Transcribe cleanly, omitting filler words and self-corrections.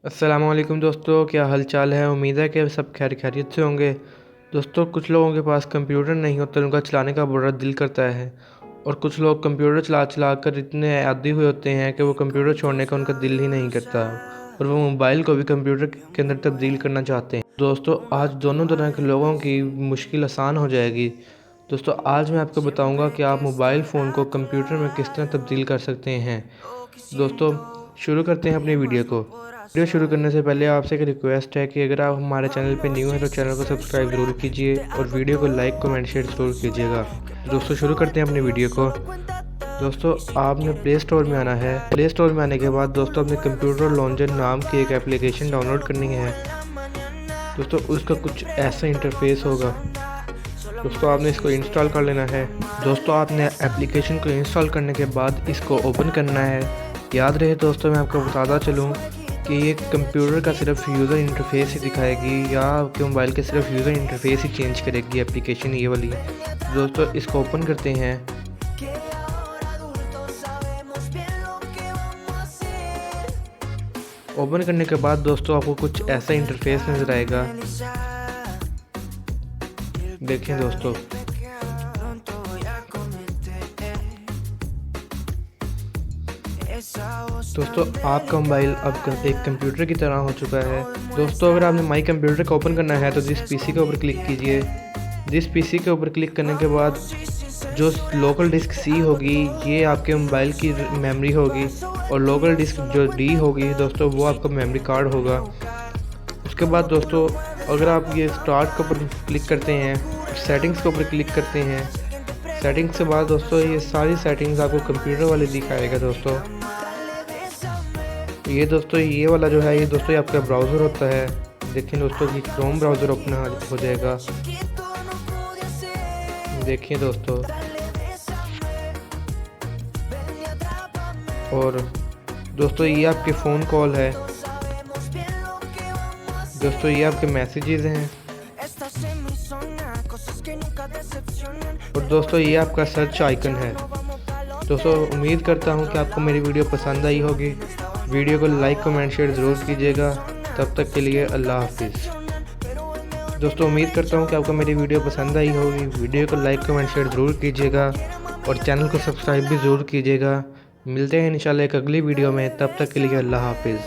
अस्सलाम वालेकुम दोस्तों, क्या हाल चाल है। उम्मीद है कि सब खैरियत से होंगे। दोस्तों, कुछ लोगों के पास कंप्यूटर नहीं होता, उनका चलाने का बड़ा दिल करता है। और कुछ लोग कंप्यूटर चला चला कर इतने आदी हुए होते हैं कि वो कंप्यूटर छोड़ने का उनका दिल ही नहीं करता, और वो मोबाइल को भी कंप्यूटर के अंदर तब्दील करना चाहते हैं। दोस्तों, आज दोनों तरह के लोगों की मुश्किल आसान हो जाएगी। दोस्तों, आज मैं आपको बताऊंगा कि आप मोबाइल फ़ोन को कंप्यूटर में किस तरह तब्दील कर सकते हैं। दोस्तों, शुरू करते हैं अपनी वीडियो को। वीडियो शुरू करने से पहले आपसे एक रिक्वेस्ट है कि अगर आप हमारे चैनल पर न्यू हैं तो चैनल को सब्सक्राइब ज़रूर कीजिए और वीडियो को लाइक कमेंट शेयर ज़रूर कीजिएगा। दोस्तों, शुरू करते हैं अपनी वीडियो को। दोस्तों, आपने प्ले स्टोर में आना है। प्ले स्टोर में आने के बाद दोस्तों अपने कंप्यूटर लॉन्चर नाम की एक एप्लीकेशन डाउनलोड करनी है। दोस्तों, उसका कुछ ऐसा इंटरफेस होगा। दोस्तों, आपने इसको इंस्टॉल कर लेना है। दोस्तों, आपने एप्लीकेशन को इंस्टॉल करने के बाद इसको ओपन करना है। याद रहे दोस्तों, मैं आपको बताता चलूँ कि ये कंप्यूटर का सिर्फ यूज़र इंटरफेस ही दिखाएगी, या आपके मोबाइल के सिर्फ यूज़र इंटरफेस ही चेंज करेगी एप्लीकेशन ये वाली। दोस्तों, इसको ओपन करते हैं। ओपन करने के बाद दोस्तों आपको कुछ ऐसा इंटरफेस नज़र आएगा। देखें दोस्तों, आपका मोबाइल अब एक कंप्यूटर की तरह हो चुका है। दोस्तों, अगर आपने माई कंप्यूटर को ओपन करना है तो जिस पीसी के ऊपर क्लिक कीजिए। जिस पीसी के ऊपर क्लिक करने के बाद जो लोकल डिस्क सी होगी ये आपके मोबाइल की मेमोरी होगी, और लोकल डिस्क जो डी होगी दोस्तों वो आपका मेमोरी कार्ड होगा। उसके बाद दोस्तों, अगर आप ये स्टार्ट के ऊपर क्लिक करते हैं, सेटिंग्स के ऊपर क्लिक करते हैं, सेटिंग्स के बाद दोस्तों ये सारी सेटिंग्स आपको कंप्यूटर वाले दिखाएगा। दोस्तों, ये वाला जो है ये दोस्तों ये आपका ब्राउज़र होता है। देखिए दोस्तों, ये क्रोम ब्राउज़र ओपन हो जाएगा। देखिए दोस्तों, और दोस्तों ये आपके फ़ोन कॉल है। दोस्तों, ये आपके मैसेजेस हैं। और दोस्तों, ये आपका सर्च आइकन है। दोस्तों, उम्मीद करता हूँ कि आपको मेरी वीडियो पसंद आई होगी। वीडियो को लाइक कमेंट शेयर ज़रूर कीजिएगा। तब तक के लिए अल्लाह हाफिज़। दोस्तों, उम्मीद करता हूँ कि आपको मेरी वीडियो पसंद आई होगी। वीडियो को लाइक कमेंट शेयर ज़रूर कीजिएगा और चैनल को सब्सक्राइब भी ज़रूर कीजिएगा। मिलते हैं इंशाल्लाह एक अगली वीडियो में। तब तक के लिए अल्लाह हाफिज़।